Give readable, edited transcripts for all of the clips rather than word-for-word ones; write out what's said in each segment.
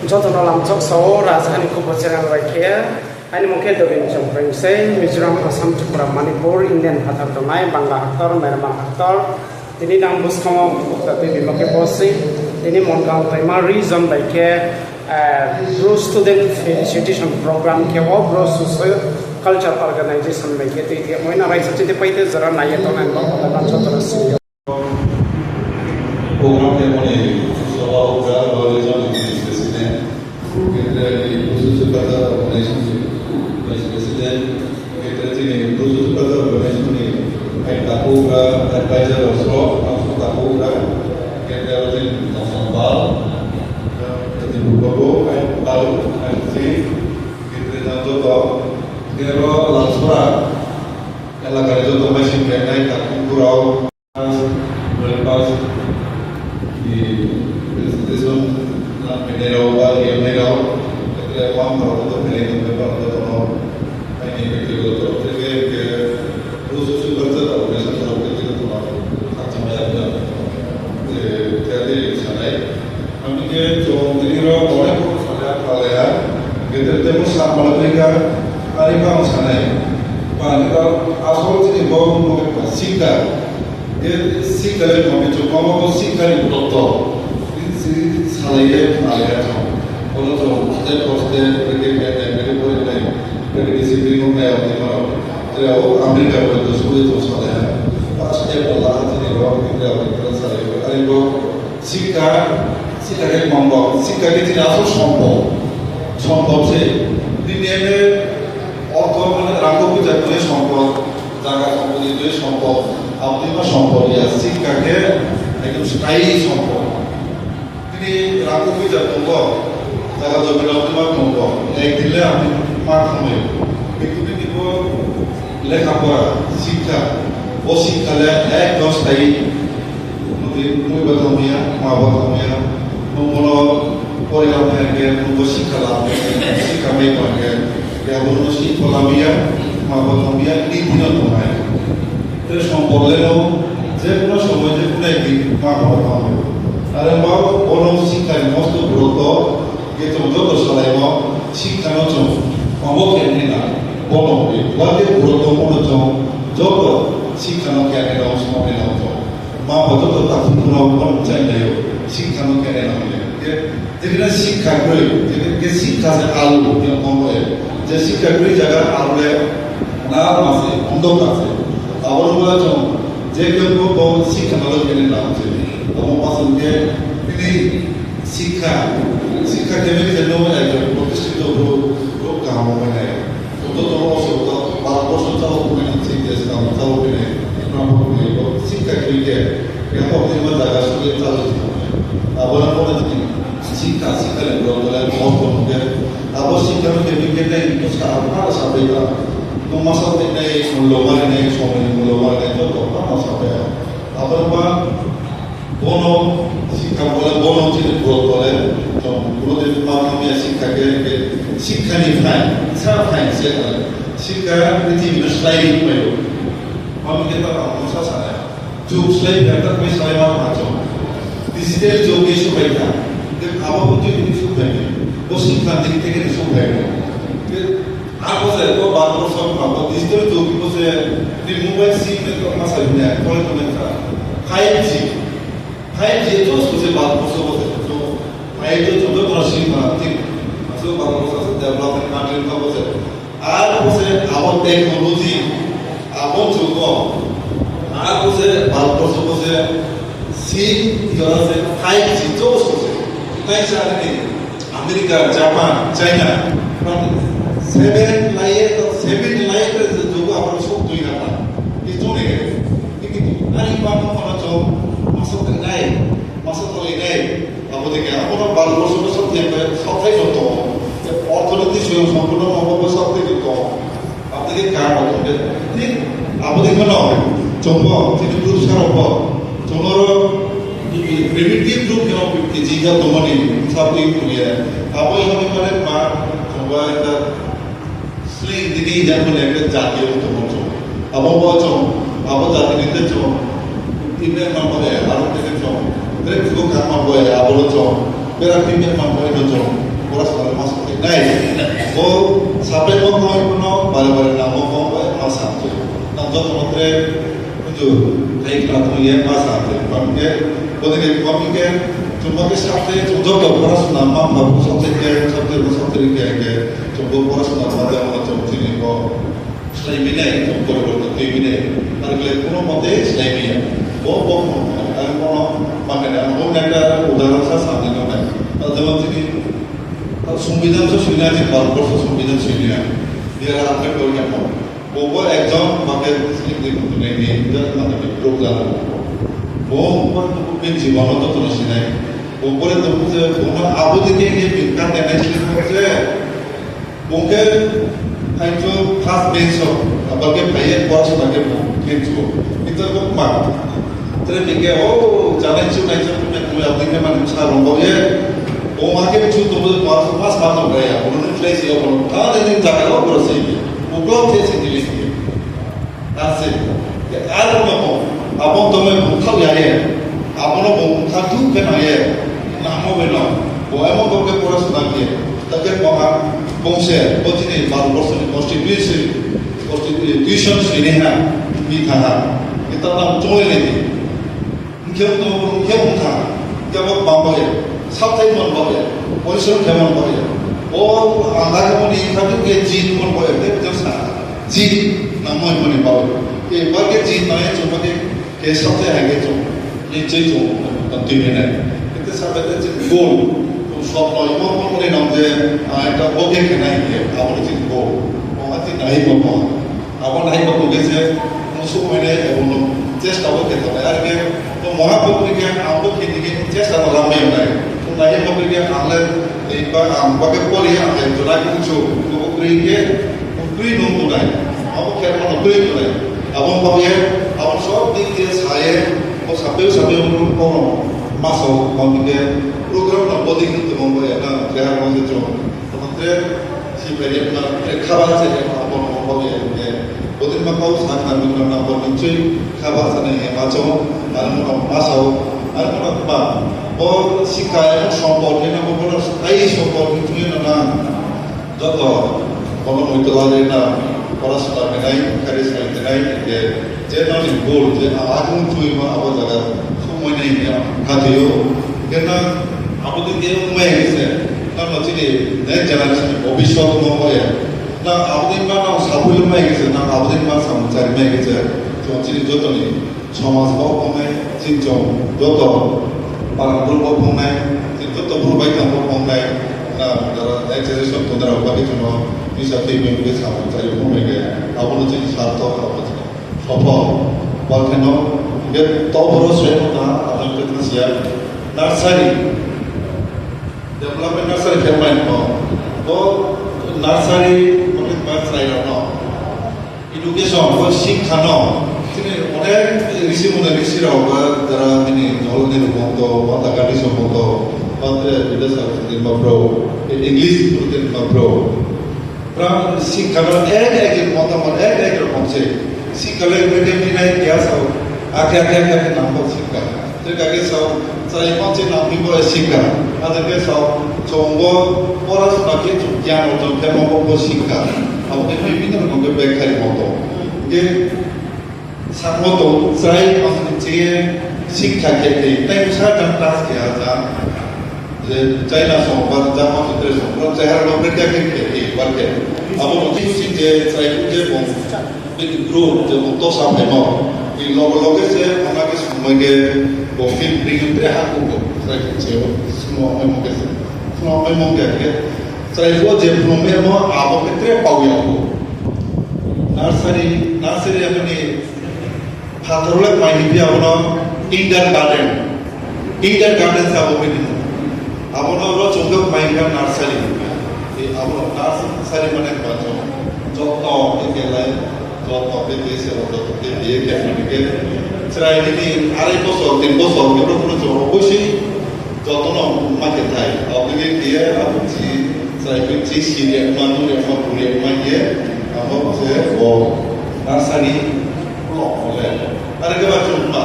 Jotono lamchok so Rajhani Kubo channel right here. Ani mungkin dobin jompreng say Mizoram Assam Tripura Manipur Indian Hatar Tonai Bangla Aktor Merman Aktor. Ini nang bus kamu tapi di makai posi. Ini Mongang Primary Zone by care. Bro Student Felicitation Program ke Bro Social Culture Organization by care. Itu mau nak raisa jadi paite zara naya tonai bang pada Jotono sini. Program yang mana? Soal program organisasi presiden, kita di khusus pada organisasi presiden, kita ini khusus pada organisasi ini, kita program advisor oslo, kita program kita di nasional, kita berbagai hal nanti kita nanti kita langsung kalau kerja tu masih kita tak kurang berpas di presentation na menero ba menero que vamos para todo el mundo para todo hay que todo que uso su parte de la mesa para que todo hasta mañana de sanai हमने के जो दिनो और को सलाह पाया que tenemos la política आरिका sanai पानी का आसपास के बहुत लोग सीखा ये सीखा है जो कम को सीखा है तो salahnya malah macam kalau tu kita poste mereka boleh naik mereka disiplin mereka di mana terus Amerika itu sudah tu salah pasti Allah jadi orang kita salah ada itu sikap yang mambok sikap itu tidak sombong sih di mana orang mana ragu kita punya sombong jaga sombong itu sombong apa itu sombong ya sikapnya itu stay sombong ini ragu kita tunggu, jaga tu bila kita tunggu, ek dile kami maklum itu ni kita lekap sikha, sikha le ek dos tay, mungkin bertemu ya, bertemu ya, mungkin orang yang mungkin sikha lah, sikha mereka ya mungkin sikha lah ya, bertemu ya, ini tidak tunai. Terus memboleh lo, jadi semua jadi punai di bertemu. Ada mau orang sikap mesti berotot, gitu betul salah mau sikap macam mau kene lah, bono ni, lagi berotot mau macam jodoh sikap nak kene lah semua ni lah tu, mau betul tak pun orang macam ni, sikap nak kene lah ni, jadi sikap beri, jadi sikap se alu yang mau jadi sikap beri jaga alu na masih untuk masih, awal mula macam jadi kita mau sikap nak kene lah macam kamu pasang dia ini sikap kami kita nama aja protestan itu grup kamu mana untuk orang sudah baru sudah tahu mana sikap sekarang tahu mana nama mana sikap kita yang apa yang kita sudah tahu awalnya mana ini sikap yang berlalu mau dia apa sikap kita itu sekarang apa sampai lah masalah ini mulai itu apa sampai apa bono sikap bono jadi boleh kalau di mana kami sikap ni fine saya sikap itu mesti baik kami kita orang masa sana jauh selain kita kami selain macam di sini jauh isu baik tak apa pun itu isu baik sikap kita isu baik apa saya tu baru sama di sini jauh kita saya di mobile SIM itu masalahnya kalau tu mereka 5G itu sudah bagus tu, 5G itu juga masih nanti masuk bagus development country tu boleh. Aku saya awal teknologi, awal juga, aku saya bagus boleh. Jalan saya 5G itu sudah. Macam ni, Amerika, Jepang, China, 7 layer itu juga apa sok tu ini apa? Itu ni, ini hari pagi mana jom masuk ke ini, apa dia? Apa baru masuk sampai itu, otoritas yang sempurna apa sampai itu, apa dia kau tu? Ini apa dia mana? Coba, jadi berusaha apa? Coba primitive group yang jika teman ini sampai itu dia, apa yang kami mana mak, coba kita selain ini jangan mereka jati untuk macam, apa jati kita cuma email mampu ya, harus kita cuma, mereka juga kan mampu ya, apa lo cuma, berarti email mampu itu cuma, পড়াশোনার master নাই ও supply মহকুমায় কোনো বারে বারে নাম মহকুমায় মাস আছে নাম যত মধ্যে কিন্তু এই প্রাথমিক মাস আছে কারণকে ওদিকে কমিকে তোমাকে সাথে যত পড়াশোনা মা বাবু সবথেকে সবথেকে যত পড়াশোনার মাঝে আমরা চলছি সেলাইবিনাই পরিবর্তন তৈবিনাই আর কোনো মতে সেলাইবিয়া ও আর কোনো মানে এমন একটা উদাহরণ সামনে নাই যেমন তিনি সংবিধান তো শুনে আছে ভারতবর্ষ সংবিধান শুনে এরা আপনার করে কেমন বউ একজন মাকে নিয়ে রোগ জানাবো বউ জীবন তো শুনাই বউরে তো বুঝে আবু দিকে গিয়ে বিজ্ঞান দেখাইছিলেন যে বউকে খাইছো ফার্স্ট বেঞ্চ আবারকে ভাইয়ে পড়াশোনাকে খেলছো কিন্তু মা তাহলে দিকে ও জানাইছো নাইছো তুমি আপনাকে মানে সার রঙে ও মাকে কিছু তো পাঁচ মাত্র গায়া উনি ফ্লেক্সি ওপর তাহলে দিন জায়গাও করেছে ওগুলো ফেসে দিলি আছে আর কোনো আপন তুমি মুখাও যায় আপন মুখা দু কেন হয় নামও বেলা ও এমন ভাবে পড়াশোনা দিয়ে তাকে মহা বংশে প্রতিনি ভারতবর্ষের কনস্টিটিউশন শ্রেণী না মি থাকা এটা নাম চলে নেই কেউ তো কেউ মুখা কেবল বাম্বাই সাপ্তাহিক মন পাবে পরিশ্রম কেমন পাবে ও আধা কেমন এই খাদ্যকে জিত মন পাবে দেখতে জিত নাম মনে পাবে এবারকে জিত নয় তোমাকে কে সপ্তাহে আগে তো নিশ্চয়ই তো দুই মিনিট কিন্তু সাথে যে গোল স্বপ্ন এমন মনে নাম যে একটা ওকে কেনাই আমার যে গোল আমাকে নাই বাবা আমার নাই বাবু গেছে সময় নেই এবং চেষ্টাও খেতে হয় আর কি তো মহাপ্রভুকে আমও খেতে চেষ্টা করা নাই তো নাই বাবুকে আনলে এইবার আমাকে পড়ি আনলে জোড়া কিছু উপকৃকে উপকৃত নমতো নাই আমার কেমন উপকৃত নাই এবং ভাবে আমার সব দিক দিয়ে ছায়ে ও সাপেও কোনো মাসও আমাকে প্রোগ্রাম না বদি কিন্তু মঙ্গল না দেহার মধ্যে চল তোমাদের সিপাহী না খাবার আছে আপন ভাবে যে বদিন মাকাও সাথে মিলন না বল নিশ্চয়ই খাবার আছে মাছও আর কোনো মাছও আর কোনো বা ও শিক্ষা এবং সম্পর্ক না কোনো স্থায়ী সম্পর্ক কিছুই না যত কোনো হইতে লাগে না পড়াশোনা নাই কারি সাইতে নাই যে নয় গোল যে আগুন চুই বা আবার জায়গা সময় নেই খাতেও কেন আমাদের দিয়ে উমায় গেছে কারণ হচ্ছে নেক্সট জেনারেশন ভবিষ্যৎ মহয়ে না আমাদের মা না সাফল্য উমায় গেছে না আমাদের মা সামচারি উমায় গেছে তো হচ্ছে যতনি সমাজ ভাব কমায় চিন্তা যত পারাগুল ভাব কমায় যত ভূবাইকাম ভাব কমায় না যারা নেক্সট জেনারেশন তো তারা উপাকে জন্য হিসাবে মেমকে সামচারি কমে গে আবার হচ্ছে স্বার্থ সফল বল কেন তবর শ্রেণীটা আপনাদের কাছে নার্সারি ডেভেলপমেন্ট নার্সারি ফেরমাইন তো নার্সারি মানে বাচ্চাই না এডুকেশন বা শিক্ষা ন তিনি অনেক ঋষিরা যারা তিনি জলনের মতো মাথা কাটি সম্মত মাত্র ইংলিশ মাত্র শিক্ষা এক মতামত এক রকমছে শিক্ষালয় মেটেমিনাই গ্যাস হোক আগে নাম শিক্ষা আগে সব চাই পাঁচে নাম দিব শিক্ষা তাদেরকে সব চঙ্গ পড়াশোনাকে জ্ঞান অর্জন কেমন শিক্ষা আমাদের বিভিন্ন রকমের ব্যাখ্যার মতো যে সামতো চাই আমাদের যে শিক্ষা ক্ষেত্রে তাই সাধারণ ক্লাস কেয়া যান যে চাইনা সংবাদ জামা চিত্রের সংবাদ চেহারা লোকের ক্ষেত্রে বাড়ে আবার অতিশী যে চাইপুজে গ্রুপ যে মতো সামনে এই লগে যে ওনাকে সময়কে বফিল প্রিয়তে হাকুকো চাইছে সময় মগে চাইবো যে ভ্রমে আবো ক্ষেত্রে পাওয়াবো নার্সারি আপনি ফাতরলে মাইনি আপনার ইন্ডার গার্ডেন যাবো কিন্তু আপনার চোখ মাইকা নার্সারি আপনার নার্সারি মানে যত্ন একেলাই যত্ন পেয়েছে দিয়ে ক্যাফেটিকে চাইনি 2.5 বছর 3 বছর এগুলো কোনো অবশ্যই যত্ন মাকে থাই আপনাকে দিয়ে আপনি চাইছি সিরিয়াল মানুষ এখন পুরিয়ে মাইয়ে আমার যে ও নার্সারি হলে আর একেবারে চলবা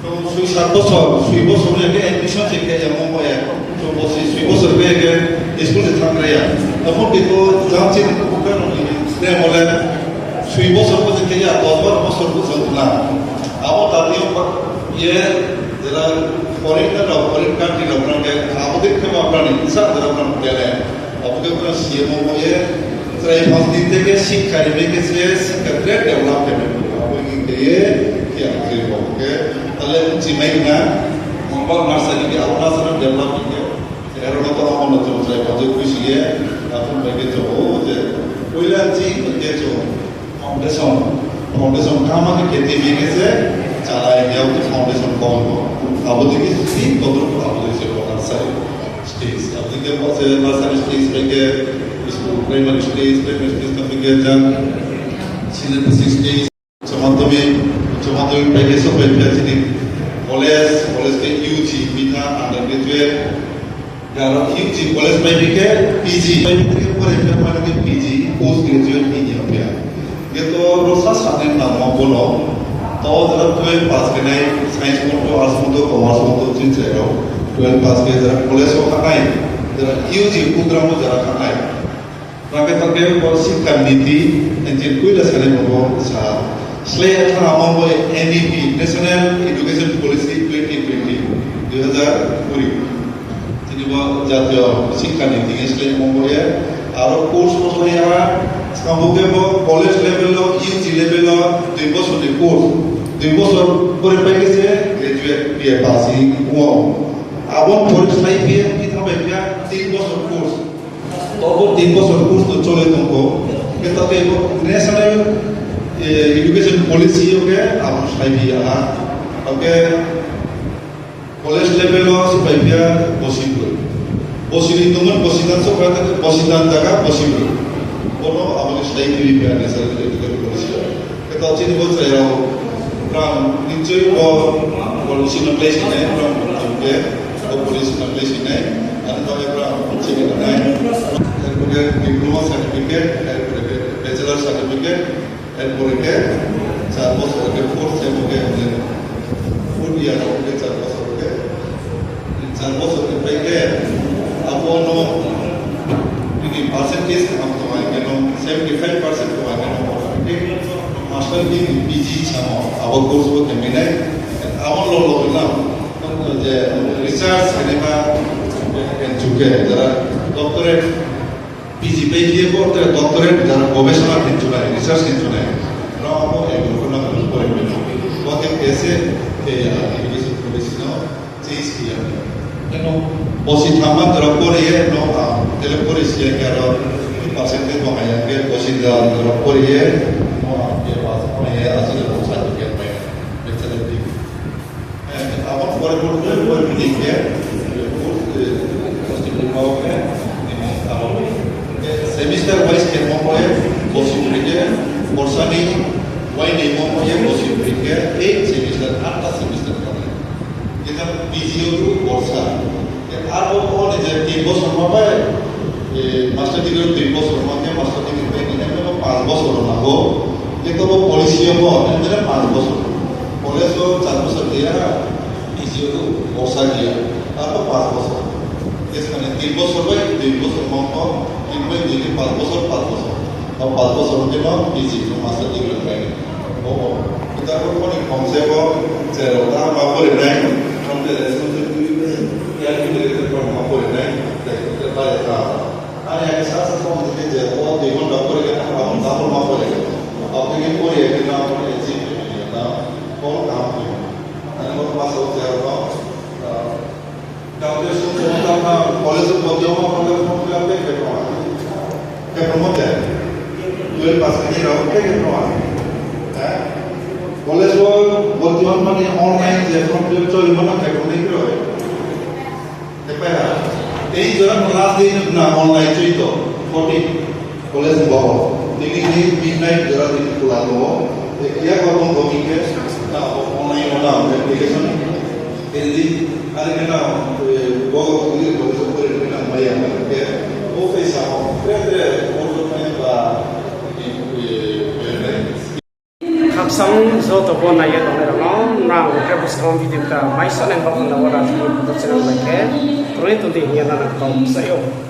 তো 6-7 বছর 6 বছর এডমিশন থেকে যেমন হয় 좀 수입옷을 빼게 스쿨에 탕그래야 너무 비고 장친 국가는 내 몰래 수입옷을 벗게 야 너도 벗을 벗었나 아무 다리요 예 제가 foreigner country 그런 게 아무데 그만 인사 그런 게 아무데 그런 시에모에 트라이 파스티게 시카리베게 시카트레 데벨롭먼트 아무 이게 क्या फिर होके तले चिमेई ना मंगल नर्सरी के अपना सर डेवलपिंग है एरोनो तो हम लोग जो है बहुत कुछ ये अपन बेगे जो जे कोयला जी बेगे जो फाउंडेशन काम के खेती बेगे से चला है या तो फाउंडेशन कौन हो अब देखिए तीन कदर को अब जैसे नर्सरी स्टेज अब देखिए बहुत से नर्सरी स्टेज बेगे इसको प्राइमरी स्टेज का बेगे जब senior stage Semua package of university, college के UG, बिना undergraduate, यार UG college में भी के PG, में भी के पूरे फिर माने के PG, post graduate नहीं है क्या? ये तो रोज़ा साने ना बोलो, तो जरा 12 पास के नहीं, science में तो arts में तो commerce में तो चीज़ है रो, 12 पास के जरा college हो खाना है, जरा UG program हो जरा खाना है, राके तो के वो शिक्षा नीति, इंजीनियर कोई लसने में वो सा Slate Ramambo NEP National Education Policy 2020 2020 jadi bahwa jatuh sikkan ini Slate Ramambo ya aro course masuk ya sekarang bahwa college level lo UG level lo 2 বছর di course 2 বছর পরে পেয়ে গেছে graduate বিয়ে পাসি wow abon পরীক্ষা বিয়ে কি হবে বিয়া 3 বছর course তবু 3 বছর course তো চলে তোমাকে কিন্তু national education policy oke abu saibia oke college level lo saibia possible teman positan so kata positan jaga possible kono abu saibia national education policy kita cini buat saya from niche policy na place ini from oke policy na place ini anda from cini na kemudian diploma certificate bachelor certificate एरपोरे के 4 बছর के course से हो गए 4 year हो गए 4 बছর के 4 बছর के पे के अपनो की परसेंटेज हम तो है के 75% तो है के मास्टर की पीजी छामो अब कोर्स को मिले আমন লো না যে রিসার্চ সিনেমা চুকে যারা ডক্টরেট পিজি পেয়ে করতে ডক্টরেট যারা গবেষণা কিন্তু না রিসার্চ কিন্তু না আমরা এগুলো না করে নেব কত কেসে এডুকেশন প্রফেশনাল চেঞ্জ কিয়া কেন বসি থামা ধরা পরে নো তেলে পরে সে কারো পার্সেন্টেজ কমায়া কে বসি ধরা পরে নো কে পাস মানে আসলে পৌঁছা দিকে পায় বেচারা দিক আমার পরে পরে দিকে semester wise ke momoye bosi brike borsani wai ne momoye bosi brike ek semester atta semester kore kita PGO tu borsa aro on je 3 বছর হবে master degree 3 বছর মধ্যে master degree পেয়ে নিলে 5 বছর না গো কিন্তু পলিসি হবে এর 5 বছর কলেজ 4 বছর দিয়া PGO tu borsa দিয়া তারপর 5 বছর এখানে 3 বছর হয় 2 বছর মতো ইনভাইট দিকে 5 বছর আর 5 বছর হতে না পিজি মাস্টার ডিগ্রি পাইনি ও এটা কোন কনসেপ্ট যে ওটা মাপরে নাই ফ্রমতে রেসপন্সিবিলিটি ক্যালকুলেটেড ফ্রম মাপরে নাই দেখতে পারে তা আর এক সাথে ফর্ম দিতে যে ও দুইজন ডক্টর কে আমরা তারপর মাপরে আপনি পরে একটা নাম করে জিপ না কোন কাম করে আর ওর পাশে হচ্ছে আর डॉक्टर सुनता था कॉलेज में बहुत जमा हो गया फॉर्म फिल अप के प्रमोट है 12 पास नहीं रहो के प्रमोट है कॉलेज वो बहुत जमा माने ऑनलाइन जे फॉर्म फिल तो इमना के नहीं करो है देखा है এই জরা ক্লাস দিন না অনলাইন চই তো 40 কলেজ বাবা দিনে দিন মিডনাইট জরা দিন খোলা দো क्या করব গমি के না অনলাইন ওটা অ্যাপ্লিকেশন এদি আর কেনা वो ये बोलते हैं कि ना मैं यहाँ पे वो पैसा हो फिर वो जो मैं बा kapsang zo to bo na ye dong na utre busong video ta mai son en bakon na wora ji production like Troy to the Hiana Kong Sayo.